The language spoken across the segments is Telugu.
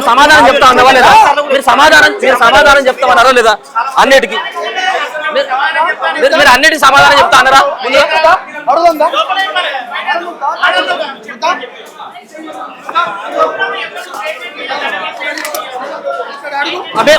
సమాధానం చెప్తా ఉన్నావా లేదా? మీరు సమాధానం చెప్తామన్నారా లేదా? అన్నిటికీ మీరు అన్నిటికీ సమాధానం చెప్తా అన్నారా? అదే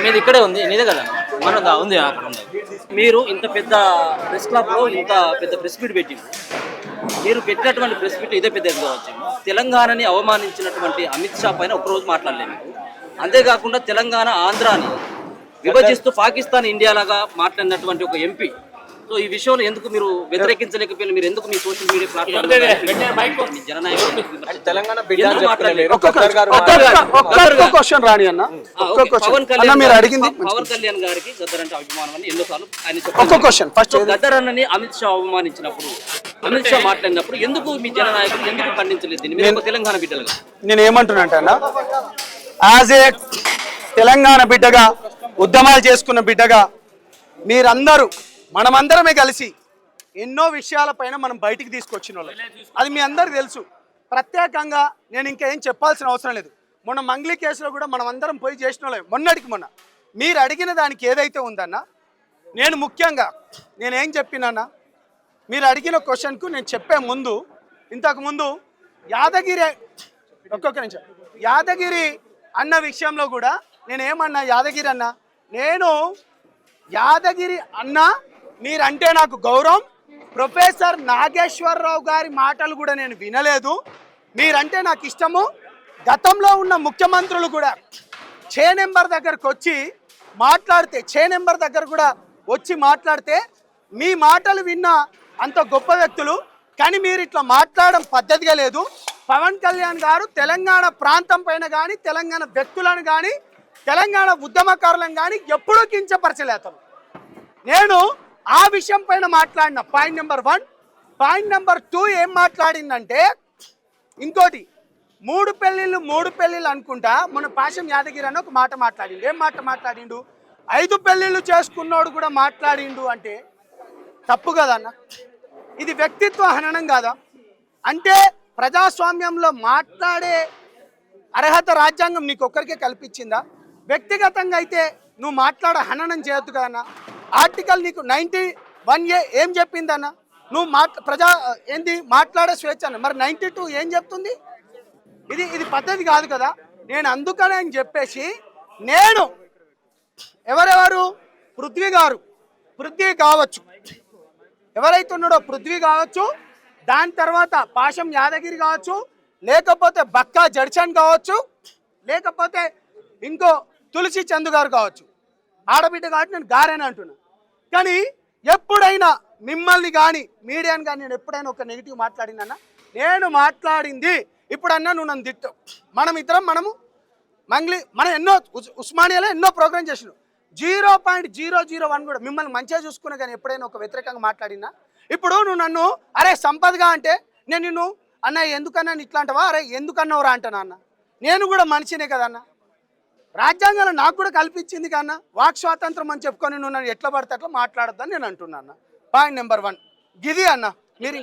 మీది ఇక్కడే ఉంది, నీదే కదా మన ఉంది అక్కడ ఉంది. మీరు ఇంత పెద్ద ప్రెస్ క్లబ్లో ఇంత పెద్ద ప్రెస్ మీట్ పెట్టింది, మీరు పెట్టినటువంటి ప్రెస్ మీట్ ఇదే పెద్ద కావచ్చు. తెలంగాణని అవమానించినటువంటి అమిత్ షా పైన ఒక్కరోజు మాట్లాడలేము. అంతేకాకుండా తెలంగాణ ఆంధ్రాని విభజిస్తూ పాకిస్తాన్ ఇండియా లాగా మాట్లాడినటువంటి ఒక ఎంపీ. సో ఈ విషయంలో ఎందుకు మీరు వ్యతిరేకించలేకపోయినా? మీరు ఎందుకు మీ social media platform Pawan Kalyan గారికి గద్దర్ అంటే అభిమానం అని ఎన్నోసార్లు ఆయన గద్దర్ అన్నని అమిత్ షా అవమానించినప్పుడు, అమిత్ షా మాట్లాడినప్పుడు ఎందుకు మీ జననాయకులు ఎందుకు ఖండించలేదు? మీరు తెలంగాణ బిడ్డలుగా నేను ఏమంటున్నా, యాజ్ ఏ తెలంగాణ బిడ్డగా, ఉద్యమాలు చేసుకున్న బిడ్డగా, మీరందరూ మనమందరమే కలిసి ఎన్నో విషయాలపైన మనం బయటికి తీసుకొచ్చిన వాళ్ళు, అది మీ అందరికి తెలుసు. ప్రత్యేకంగా నేను ఇంకా ఏం చెప్పాల్సిన అవసరం లేదు. మొన్న మంగ్లీ కేసులో కూడా మనం అందరం పోయి చేసిన వాళ్ళే. మొన్న మీరు అడిగిన దానికి ఏదైతే ఉందన్న, నేను ముఖ్యంగా నేనేం చెప్పినా, మీరు అడిగిన క్వశ్చన్కు నేను చెప్పే ముందు, ఇంతకుముందు యాదగిరి యాదగిరి అన్న విషయంలో కూడా నేనేమన్నా, యాదగిరి అన్న, నేను యాదగిరి అన్న మీరంటే నాకు గౌరవం. ప్రొఫెసర్ నాగేశ్వరరావు గారి మాటలు కూడా నేను వినలేదు. మీరంటే నాకు ఇష్టము. గతంలో ఉన్న ముఖ్యమంత్రులు కూడా చే నెంబర్ దగ్గరకు వచ్చి మాట్లాడితే, చే నెంబర్ దగ్గర కూడా వచ్చి మాట్లాడితే మీ మాటలు విన్న అంత గొప్ప వ్యక్తులు. కానీ మీరు ఇట్లా మాట్లాడడం పద్ధతిగా లేదు. పవన్ కళ్యాణ్ గారు తెలంగాణ ప్రాంతం పైన కానీ, తెలంగాణ వ్యక్తులను కానీ, తెలంగాణ ఉద్యమకారులను కానీ ఎప్పుడూ కించపరచలేదు. నేను ఆ విషయం పైన మాట్లాడిన పాయింట్ నెంబర్ 1. పాయింట్ నెంబర్ 2 ఏం మాట్లాడిందంటే, ఇంకోటి మూడు పెళ్ళిళ్ళు అనుకుంటా మన పాశం యాదగిరి అని ఒక మాట మాట్లాడిండు. ఏం మాట మాట్లాడిండు? 5 పెళ్ళిళ్ళు చేసుకున్నోడు కూడా మాట్లాడిండు అంటే తప్పు కదన్న. ఇది వ్యక్తిత్వ హననం కాదా? అంటే ప్రజాస్వామ్యంలో మాట్లాడే అర్హత రాజ్యాంగం నీకు ఒక్కరికే కల్పించిందా? వ్యక్తిగతంగా అయితే నువ్వు హననం చేయొద్దు కదన్నా. ఆర్టికల్ నీకు 91A ఏం చెప్పిందన్న? నువ్వు మాట్లాడే స్వేచ్ఛ అన్న. మరి 92 ఏం చెప్తుంది? ఇది పద్ధతి కాదు కదా. నేను అందుకనే అని చెప్పేసి, నేను ఎవరెవరు, పృథ్వీ కావచ్చు, ఎవరైతే ఉన్నాడో పృథ్వీ కావచ్చు, దాని తర్వాత పాశం యాదగిరి కావచ్చు, లేకపోతే బక్కా జడ్చన్ కావచ్చు, లేకపోతే ఇంకో తులసి చందు గారు కావచ్చు. ఆడబిడ్డ కాబట్టి నేను గారేని అంటున్నా. కానీ ఎప్పుడైనా మిమ్మల్ని కానీ మీడియాని కానీ నేను ఎప్పుడైనా ఒక నెగిటివ్ మాట్లాడినా? నేను మాట్లాడింది ఇప్పుడన్నా నువ్వు నన్ను తిట్టావు. మనము మనం ఎన్నో ఉస్మానియాలో ఎన్నో ప్రోగ్రామ్ చేసినాం. 0.001 కూడా మిమ్మల్ని మంచిగా చూసుకున్నా కానీ ఎప్పుడైనా ఒక వ్యతిరేకంగా మాట్లాడినా? ఇప్పుడు నువ్వు నన్ను అరే సంపదగా అంటే నేను నిన్ను అన్న ఎందుకన్నా ఇట్లా అంటావా, అరే ఎందుకన్నావురా అంటానా అన్న. నేను కూడా మనిషినే కదన్న. రాజ్యాంగంలో నాకు కూడా కల్పించింది కన్నా వాక్ స్వాతంత్రం అని చెప్పుకొని నువ్వు నన్ను ఎట్లా పడితే అట్లా మాట్లాడొద్దని నేను అంటున్నా అన్న. పాయింట్ నెంబర్ 1 గిది అన్న. మీరు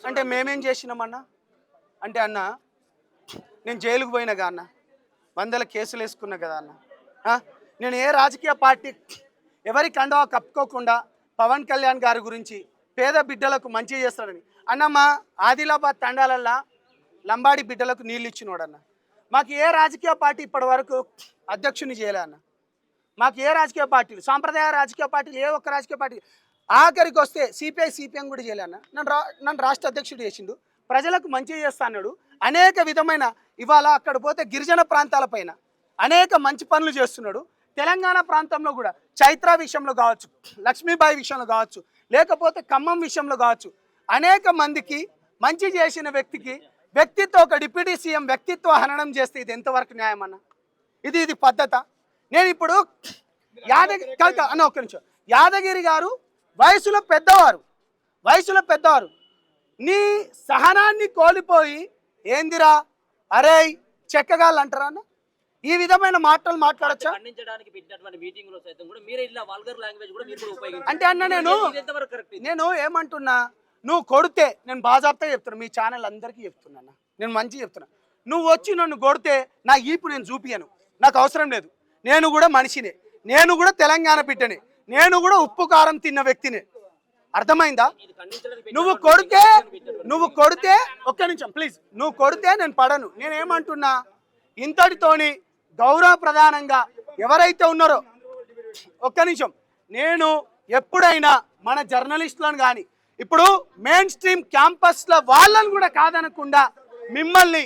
అంటే మేమేం చేసినామన్నా అంటే, అన్న నేను జైలుకు పోయినా కదా అన్న, 100 కేసులు వేసుకున్నా కదా అన్న. నేను ఏ రాజకీయ పార్టీ ఎవరి కండవా కప్పుకోకుండా పవన్ కళ్యాణ్ గారి గురించి పేద బిడ్డలకు మంచి చేస్తాడని అన్న. మా ఆదిలాబాద్ తండాలల్లా లంబాడి బిడ్డలకు నీళ్ళు ఇచ్చినోడన్న. మాకు ఏ రాజకీయ పార్టీ ఇప్పటి వరకు అధ్యక్షుని చేయలే అన్న. మాకు ఏ రాజకీయ పార్టీలు, సాంప్రదాయ రాజకీయ పార్టీలు ఏ ఒక్క రాజకీయ పార్టీ, ఆఖరికి వస్తే సిపిఐ సిపిఎం కూడా చేయలే అన్న. నన్ను రాష్ట్ర అధ్యక్షుడు చేసిండు, ప్రజలకు మంచి చేస్తా అన్నాడు. అనేక విధమైన ఇవాళ అక్కడ పోతే గిరిజన ప్రాంతాలపైన అనేక మంచి పనులు చేస్తున్నాడు. తెలంగాణ ప్రాంతంలో కూడా చైత్ర విషయంలో కావచ్చు, లక్ష్మీబాయి విషయంలో కావచ్చు, లేకపోతే ఖమ్మం విషయంలో కావచ్చు, అనేక మందికి మంచి చేసిన వ్యక్తితో ఒక డిప్యూటీ సీఎం వ్యక్తిత్వ హననం చేస్తే ఇది ఎంతవరకు న్యాయం అన్న? ఇది పద్ధత? నేను ఇప్పుడు ఒక్క నిమిషం, యాదగిరి గారు వయసులో పెద్దవారు, నీ సహనాన్ని కోల్పోయి ఏందిరా అరే చెక్కగాళ్ళు అంటారా అన్న? ఈ విధమైన మాటలు మాట్లాడచ్చా? అంటే అన్న నేను ఏమంటున్నా, నువ్వు కొడితే నేను బాజాబ్తా చెప్తున్నా, మీ ఛానల్ అందరికీ చెప్తున్నా, నేను మంచి చెప్తున్నా, నువ్వు వచ్చి నన్ను కొడితే నా ఈపు నేను చూపియను, నాకు అవసరం లేదు. నేను కూడా మనిషినే, నేను కూడా తెలంగాణ బిడ్డనే, నేను కూడా ఉప్పు కారం తిన్న వ్యక్తినే. అర్థమైందా? నువ్వు కొడితే ఒక్క నిమిషం ప్లీజ్, నువ్వు కొడితే నేను పడను. నేనేమంటున్నా, ఇంతటితోని గౌరవ ప్రధానంగా ఎవరైతే ఉన్నారో, ఒక్క నిమిషం, నేను ఎప్పుడైనా మన జర్నలిస్టులను కానీ ఇప్పుడు మెయిన్ స్ట్రీమ్ క్యాంపస్ల వాళ్ళని కూడా కాదనకుండా మిమ్మల్ని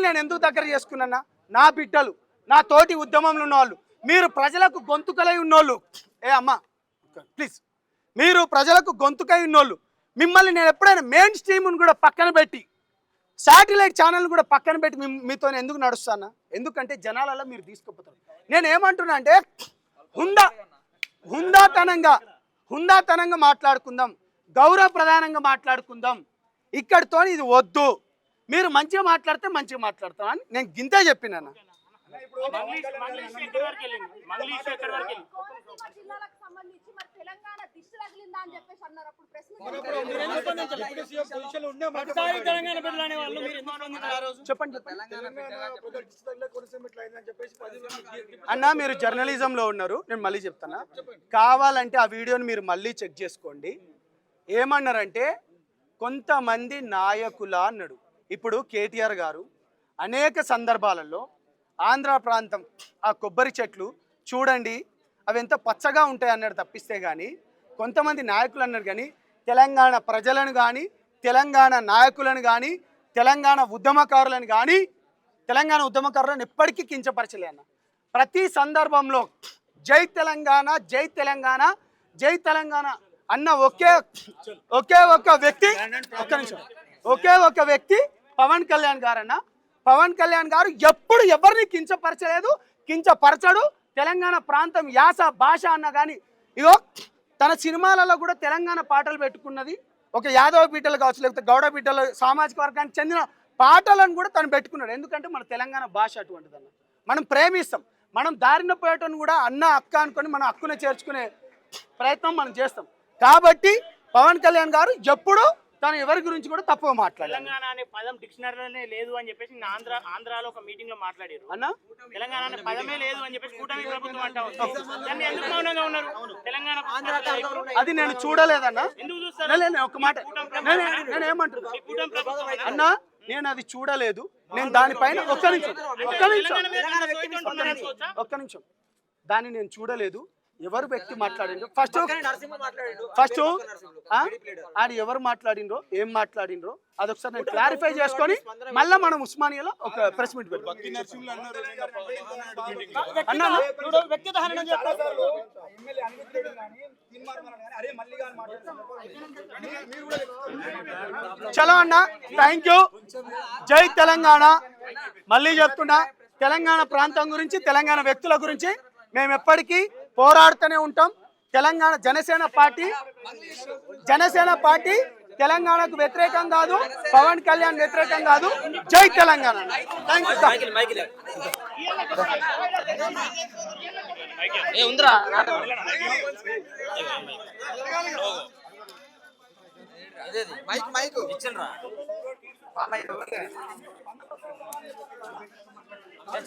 నేను ఎందుకు దగ్గర చేసుకున్నా? నా బిడ్డలు, నా తోటి ఉద్యమంలో ఉన్నవాళ్ళు, మీరు ప్రజలకు గొంతుకలై ఉన్నోళ్ళు, అమ్మా ప్లీజ్, మీరు ప్రజలకు గొంతుకై ఉన్నోళ్ళు, మిమ్మల్ని నేను ఎప్పుడైనా మెయిన్ స్ట్రీమ్ను కూడా పక్కన పెట్టి, శాటిలైట్ ఛానల్ కూడా పక్కన పెట్టి మీతో ఎందుకు నడుస్తానా? ఎందుకంటే జనాలలో మీరు తీసుకుపోతారు. నేను ఏమంటున్నా అంటే హుందాతనంగా మాట్లాడుకుందాం, గౌరవ ప్రధానంగా మాట్లాడుకుందాం. ఇక్కడితో ఇది వద్దు, మీరు మంచిగా మాట్లాడితే మంచిగా మాట్లాడతామని నేను గింతే చెప్పినా. అన్నా మీరు జర్నలిజంలో ఉన్నారు, నేను మళ్ళీ చెప్తానా, కావాలంటే ఆ వీడియోని మీరు మళ్ళీ చెక్ చేసుకోండి. ఏమన్నారంటే కొంతమంది నాయకుల అన్నాడు. ఇప్పుడు కేటీఆర్ గారు అనేక సందర్భాలలో ఆంధ్ర ప్రాంతం ఆ కొబ్బరి చెట్లు చూడండి అవి ఎంత పచ్చగా ఉంటాయి అన్నాడు తప్పిస్తే కానీ, కొంతమంది నాయకులు అన్నారు కానీ తెలంగాణ ప్రజలను కానీ, తెలంగాణ నాయకులను కానీ, తెలంగాణ ఉద్యమకారులను ఎప్పటికీ కించపరచలే అన్న. ప్రతి సందర్భంలో జై తెలంగాణ జై తెలంగాణ జై తెలంగాణ అన్న ఒకే ఒక వ్యక్తి, ఒకే ఒక వ్యక్తి పవన్ కళ్యాణ్ గారు అన్న. పవన్ కళ్యాణ్ గారు ఎప్పుడు ఎవరిని కించపరచలేదు, కించపరచడు. తెలంగాణ ప్రాంతం యాస భాష అన్న కానీ ఇగో తన సినిమాలలో కూడా తెలంగాణ పాటలు పెట్టుకున్నది. ఒక యాదవ బిడ్డలు కావచ్చు, లేకపోతే గౌడ బిడ్డల సామాజిక వర్గానికి చెందిన పాటలను కూడా తను పెట్టుకున్నాడు. ఎందుకంటే మన తెలంగాణ భాష అటువంటిదన్న, మనం ప్రేమిస్తాం. మనం దారిన పోయేటను కూడా అన్న అక్క అనుకొని మన హక్కును చేర్చుకునే ప్రయత్నం మనం చేస్తాం. కాబట్టి పవన్ కళ్యాణ్ గారు ఎప్పుడు తను ఎవరి గురించి కూడా తప్పుగా మాట్లాడారు. తెలంగాణ అనే పదం డిక్షనరీలోనే లేదు అని చెప్పేసి ఆంధ్రాలో ఒక మీటింగ్ లో మాట్లాడారు అన్న. తెలంగాణ అనే పదమే లేదు అని చెప్పేసి కూటమి ప్రభుత్వం అంటా దాన్ని ఎందుకు మౌనంగా ఉన్నారు? తెలంగాణ అది నేను చూడలేదన్నా. ఎందుకు చూస్తారు? ఒక మాట నేను ఏమంటున్నా అన్నా, నేను అది చూడలేదు. నేను దానిపైన ఒక్క నిమిషం దాన్ని నేను చూడలేదు. ఎవరు వ్యక్తి మాట్లాడిండ్రో ఫస్ట్ ఆడు ఎవరు మాట్లాడిండ్రో ఏం మాట్లాడిండ్రో అదొకసారి నేను క్లారిఫై చేసుకొని మళ్ళీ మనం ఉస్మానియాలో ఒక ప్రెస్ మీట్ పెడతాం. చలో అన్న, థ్యాంక్ యూ. జై తెలంగాణ. మళ్ళీ చెప్తున్నా, తెలంగాణ ప్రాంతం గురించి, తెలంగాణ వ్యక్తుల గురించి మేము ఎప్పటికీ పోరాడుతూనే ఉంటాం. తెలంగాణ జనసేన పార్టీ తెలంగాణకు వ్యతిరేకం కాదు, పవన్ కళ్యాణ్ వ్యతిరేకం కాదు. జై తెలంగాణ.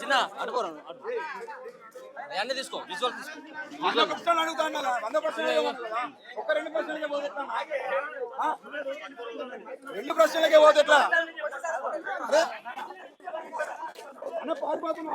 చిన్న అడుకోరా అన్నీ తీసుకో విజువల్ తీసుకో 100% అడుగుతాను 100% ఒక 2 ప్రశ్నలకే పోతే ఎట్లా 2 ప్రశ్నలకే పోతే ఎట్లా అన్న పారిపోతున్నా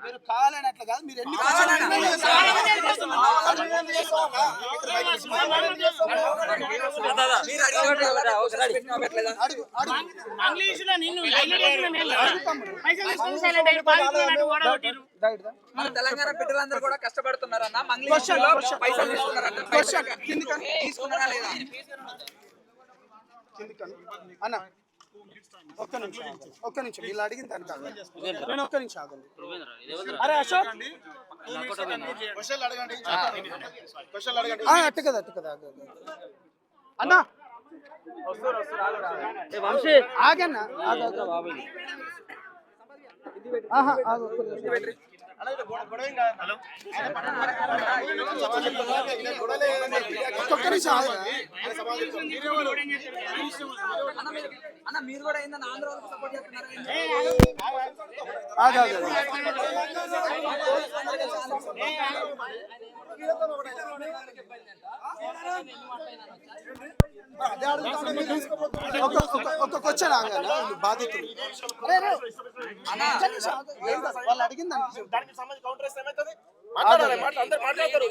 మీరు కావాలన్నట్లు కాదు మీరు ఎన్ని తెలంగాణ బిడ్డలందరూ కూడా కష్టపడుతున్నారు అన్న మంగ్లీలో పైసలు తీసుకున్నారా లేదా అన్న ఒక్క నిమిషం వీళ్ళు అడిగిన దానికి నేను ఒక్క నిమిషం ఆగండి అరే అశోక్ అట్టు కదా అన్నా ఆగన్నా అన్న మీరు కూడా ఏందన్న ఆంధ్ర వాళ్ళకి సపోర్ట్ చేస్తున్నారా ఒక క్వశ్చన్ ఆగన్నా బాధితులు వాళ్ళు అడిగిన దానికి సంబంధించి కౌంటర్ వేస్తే ఏమవుతుంది మాట్లాడతారు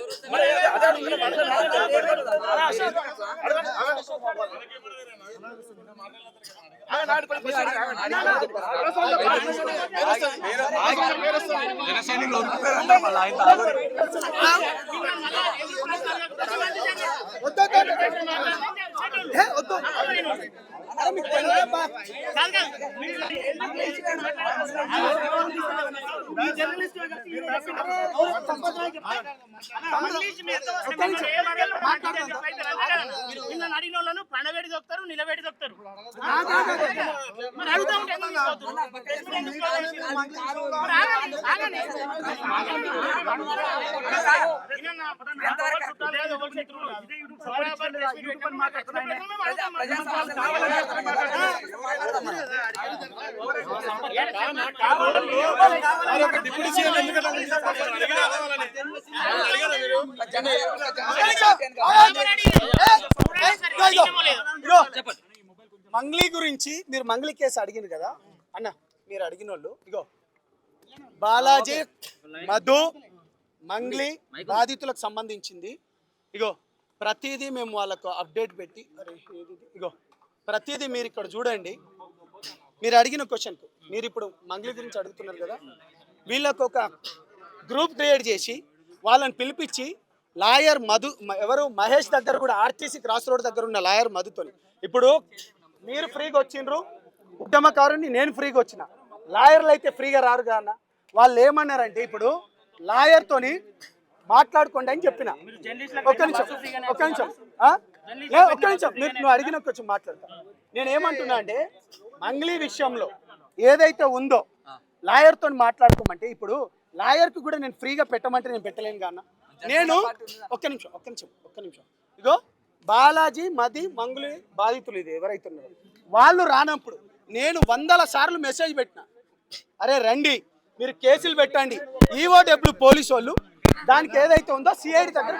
అడిగిన వాళ్ళను పనబెడి దొక్కుతారు నిలబెడి దొక్కుతారు మంగ్లీ గురించి మీరు మంగ్లీ కేసు అడిగింది కదా అన్న, మీరు అడిగిన వాళ్ళు ఇగో బాలాజీ మధు మంగ్లీ బాధితులకు సంబంధించింది ఇగో ప్రతిదీ మేము వాళ్ళకు అప్డేట్ పెట్టి ఇగో ప్రతిదీ మీరు ఇక్కడ చూడండి. మీరు అడిగిన క్వశ్చన్కు మీరు ఇప్పుడు మంగ్లీ గురించి అడుగుతున్నారు కదా, వీళ్ళకు ఒక గ్రూప్ క్రియేట్ చేసి వాళ్ళని పిలిపించి లాయర్ మధు ఎవరు మహేష్ దగ్గర కూడా ఆర్టీసీ క్రాస్ రోడ్ దగ్గర ఉన్న లాయర్ మధుతోని ఇప్పుడు మీరు ఫ్రీగా వచ్చిండ్రు, ఉద్యమకారుని నేను ఫ్రీగా వచ్చిన, లాయర్లు అయితే ఫ్రీగా రారుగా అన్న. వాళ్ళు ఏమన్నారంటే ఇప్పుడు లాయర్తోని మాట్లాడుకోండి అని చెప్పిన. ఒక్క నిమిషం నువ్వు అడిగిన కొంచెం మాట్లాడతా. నేను ఏమంటున్నా అంటే మంగ్లీ విషయంలో ఏదైతే ఉందో లాయర్తో మాట్లాడుకోమంటే ఇప్పుడు లాయర్కి కూడా నేను ఫ్రీగా పెట్టమంటే నేను పెట్టలేను కాన్న. నేను ఒక్క నిమిషం ఇగో బాలాజీ మది మంగులి బాధితులు ఇది ఎవరైతే ఉన్నారో వాళ్ళు రానప్పుడు నేను 100 సార్లు మెసేజ్ పెట్టిన, అరే రండి మీరు కేసులు పెట్టండి. ఈఓడబ్ల్యూ పోలీసు వాళ్ళు దానికి ఏదైతే ఉందో సిఐడి దగ్గర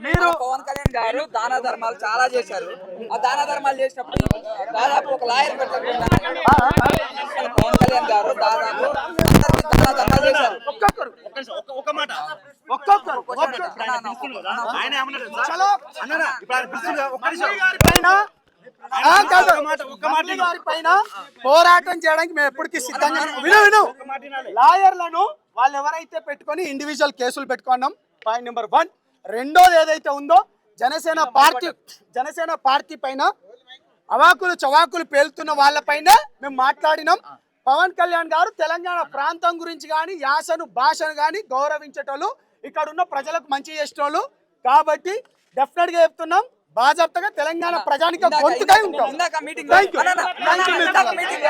మీరు పవన్ కళ్యాణ్ గారు దాన ధర్మాలు చాలా చేశారు. ఆ దాన ధర్మాలు చేసినప్పుడు దాదాపు ఒక లాయర్ పెట్టకుండా పవన్ కళ్యాణ్ గారు దాదాపు దాన ధర్మాలు చేశారు. పైన పోరాటం చేయడానికి మేము ఎప్పటికీ సిద్ధంగా విను. లాయర్లను వాళ్ళు ఎవరైతే పెట్టుకొని ఇండివిజువల్ కేసులు పెట్టుకున్నాం, పాయింట్ నెంబర్ 1. రెండోది ఏదైతే ఉందో జనసేన పార్టీ పైన అవాకులు చవాకులు పేలుతున్న వాళ్ళపైన మేము మాట్లాడినాం. పవన్ కళ్యాణ్ గారు తెలంగాణ ప్రాంతం గురించి కానీ యాసను భాషను కానీ గౌరవించేటోళ్ళు, ఇక్కడ ఉన్న ప్రజలకు మంచి చేసేటోళ్ళు. కాబట్టి డెఫినెట్ గా చెప్తున్నాం, బాజాప్తగా తెలంగాణ ప్రజానికి గొంతుకై ఉంటాం. ఇందాక మీటింగ్ Thank you. మీటింగ్